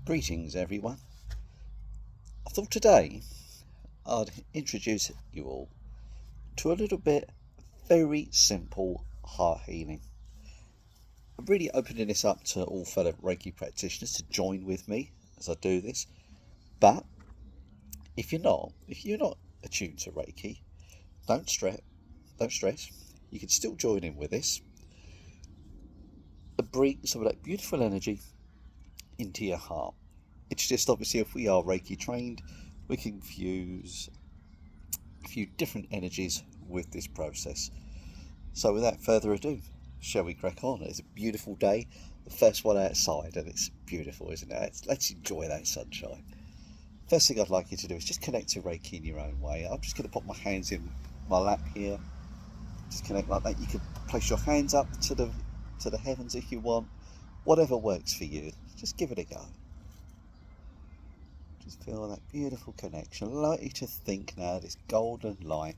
Greetings, everyone. I thought today I'd introduce you all to a little bit very simple heart healing. I'm really opening this up to all fellow Reiki practitioners to join with me as I do this. But if you're not attuned to Reiki, don't stress. Don't stress. You can still join in with this and bring some of that beautiful energy into your heart. It's just obviously if we are Reiki trained, we can fuse a few different energies with this process. So without further ado, shall we crack on? It's a beautiful day, the first one outside, and it's beautiful, isn't it? Let's enjoy that sunshine. First thing I'd like you to do is just connect to Reiki in your own way. I'm just going to put my hands in my lap here. Just connect like that. You can place your hands up to the heavens if you want. Whatever works for you. Just give it a go. Just feel that beautiful connection. I'd like you to think now this golden light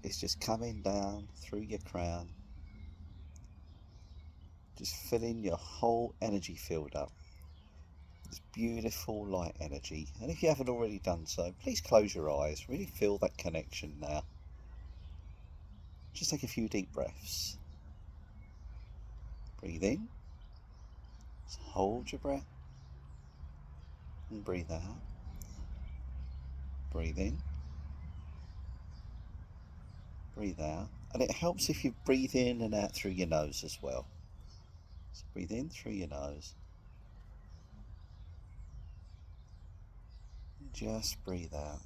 is just coming down through your crown, just filling your whole energy field up. This beautiful light energy. And if you haven't already done so, please close your eyes. Really feel that connection now. Just take a few deep breaths. Breathe in. Just hold your breath. And breathe out. Breathe in. Breathe out. And it helps if you breathe in and out through your nose as well. So breathe in through your nose. And just breathe out.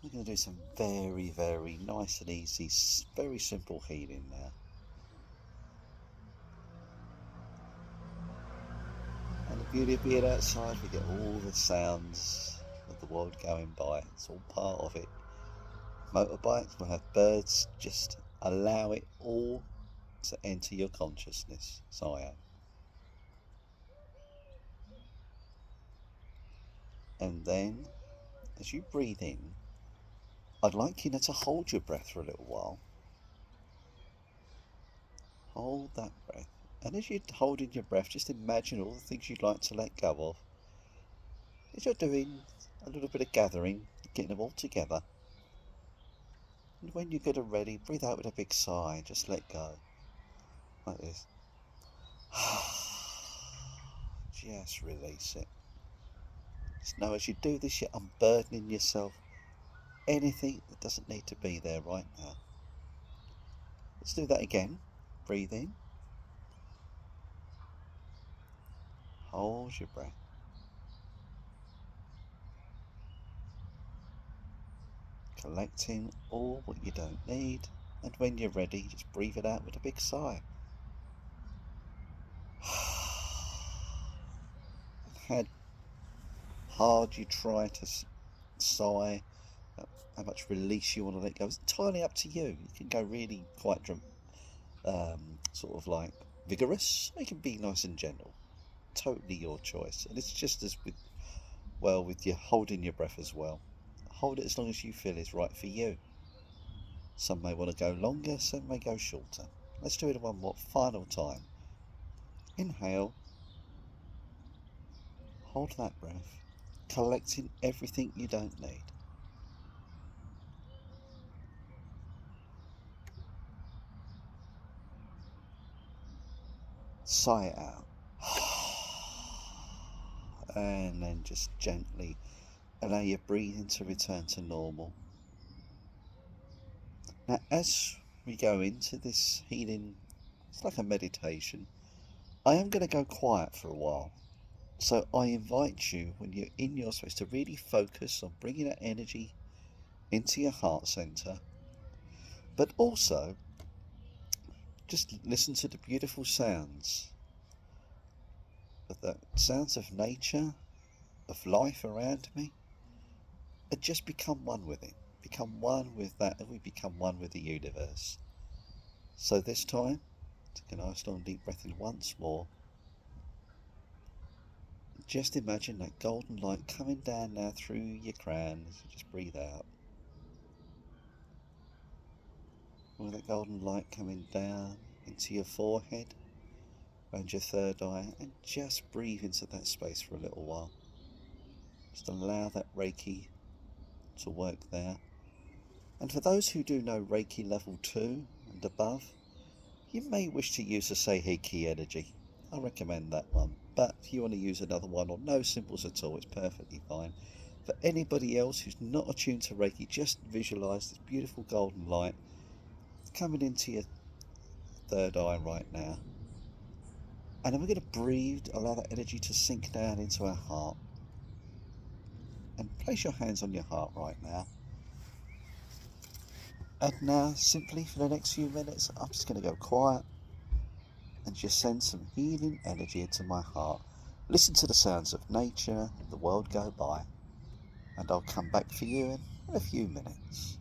We're going to do some very, very nice and easy, very simple healing now. And the beauty of being outside, we get all the sounds of the world going by. It's all part of it. Motorbikes, we'll have birds, just allow it all to enter your consciousness. So I am. And then, as you breathe in, I'd like you now to hold your breath for a little while. Hold that breath. And as you're holding your breath, just imagine all the things you'd like to let go of. As you're doing a little bit of gathering, getting them all together. And when you're good and ready, breathe out with a big sigh. Just let go. Like this. Just release it. Just know as you do this, you're unburdening yourself. Anything that doesn't need to be there right now. Let's do that again. Breathe in. Hold your breath. Collecting all what you don't need. And when you're ready, just breathe it out with a big sigh. How hard you try to sigh, how much release you want to let go. It's entirely up to you. You can go really quite sort of like vigorous. It can be nice and gentle. Totally your choice. And it's just as with you holding your breath as well. Hold it as long as you feel is right for you. Some may want to go longer, some may go shorter. Let's do it one more final time. Inhale. Hold that breath, collecting everything you don't need. Sigh it out. And then just gently allow your breathing to return to normal. Now, as we go into this healing, it's like a meditation, I am going to go quiet for a while. So I invite you, when you're in your space, to really focus on bringing that energy into your heart center, but also just listen to the beautiful sounds of the sounds of nature, of life around me, and just become one with it. Become one with that, and we become one with the universe. So this time, take a nice long deep breath in once more. Just imagine that golden light coming down now through your crown as you just breathe out. With that golden light coming down into your forehead, around your third eye and just breathe into that space for a little while. Just allow that Reiki to work there. And for those who do know Reiki level 2 and above, you may wish to use the Seiheki energy. I recommend that one. But if you want to use another one or no symbols at all, it's perfectly fine. For anybody else who's not attuned to Reiki, just visualise this beautiful golden light coming into your third eye right now. And then we're going to breathe, allow that energy to sink down into our heart. And place your hands on your heart right now. And now, simply for the next few minutes, I'm just going to go quiet and just send some healing energy into my heart. Listen to the sounds of nature and the world go by. And I'll come back for you in a few minutes.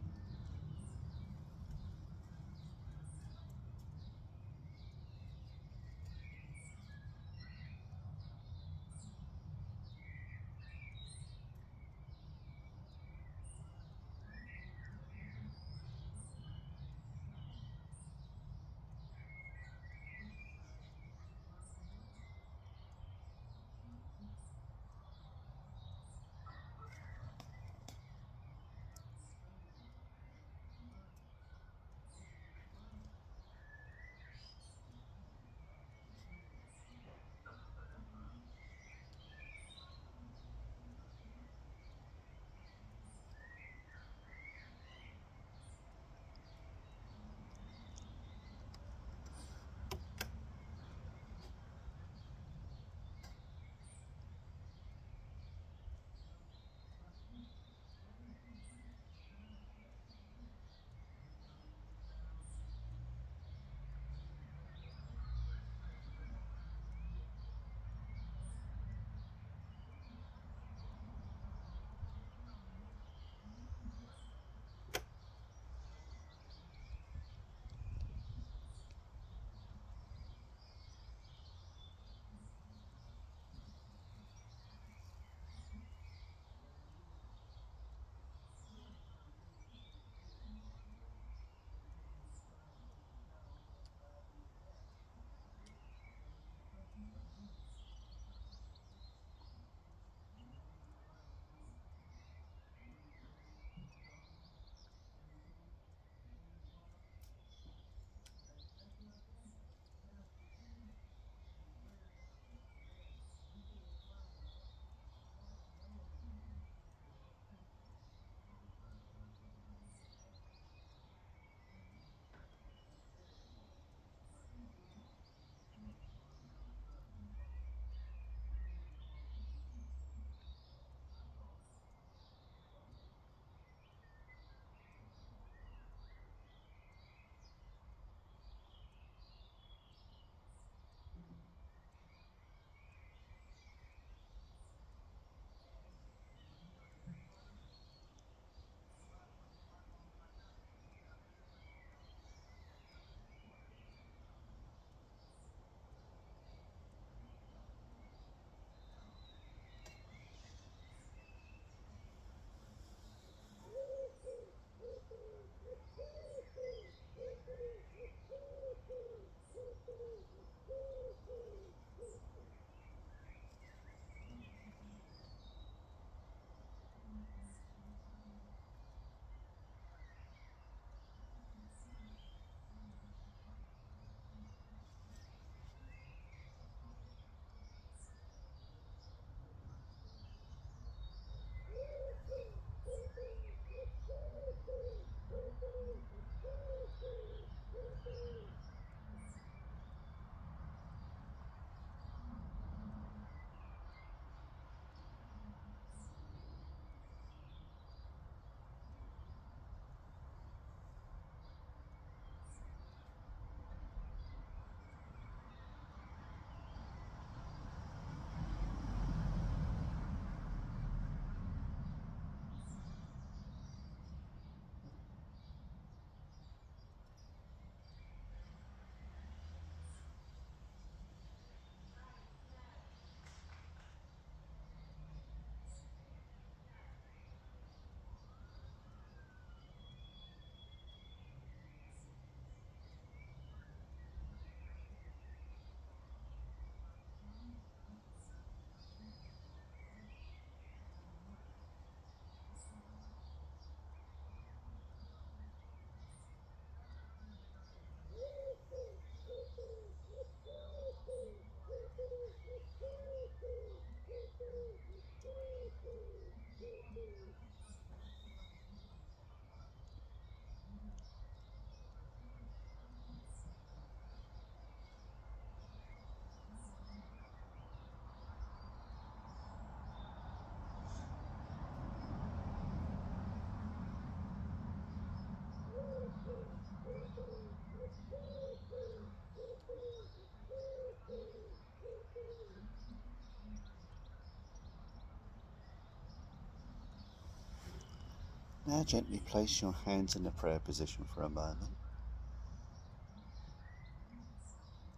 Now gently place your hands in the prayer position for a moment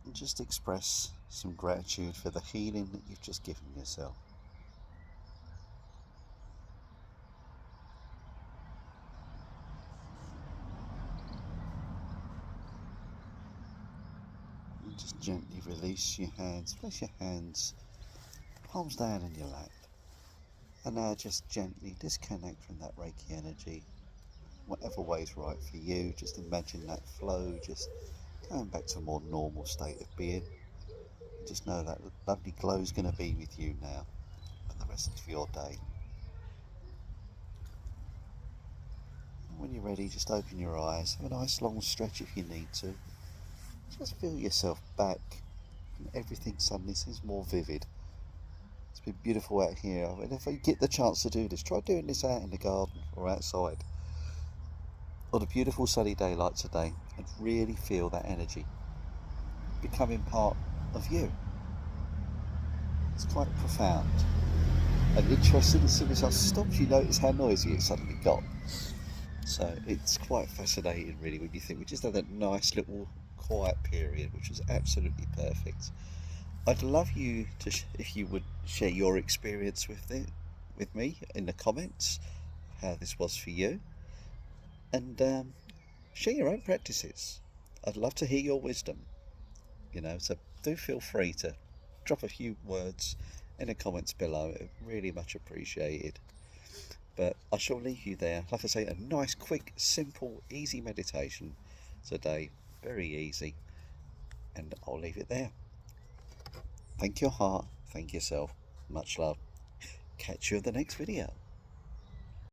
and just express some gratitude for the healing that you've just given yourself. And just gently release your hands, place your hands palms down in your lap. And now just gently disconnect from that Reiki energy. Whatever way's right for you, just imagine that flow, just going back to a more normal state of being. And just know that lovely glow is going to be with you now for the rest of your day. And when you're ready, just open your eyes, have a nice long stretch if you need to. Just feel yourself back, and everything suddenly seems more vivid. It's been beautiful out here, and if you get the chance to do this, try doing this out in the garden or outside on a beautiful sunny day like today, and really feel that energy becoming part of you. It's quite profound and interesting. As soon as I stopped, you notice how noisy it suddenly got. So it's quite fascinating, really, when you think we just had that nice little quiet period, which was absolutely perfect. I'd love you to, if you would share your experience with me in the comments, how this was for you, and share your own practices. I'd love to hear your wisdom. So do feel free to drop a few words in the comments below. Really much appreciated. But I shall leave you there. Like I say, a nice, quick, simple, easy meditation today. Very easy. And I'll leave it there. Thank your heart. Thank yourself. Much love. Catch you in the next video.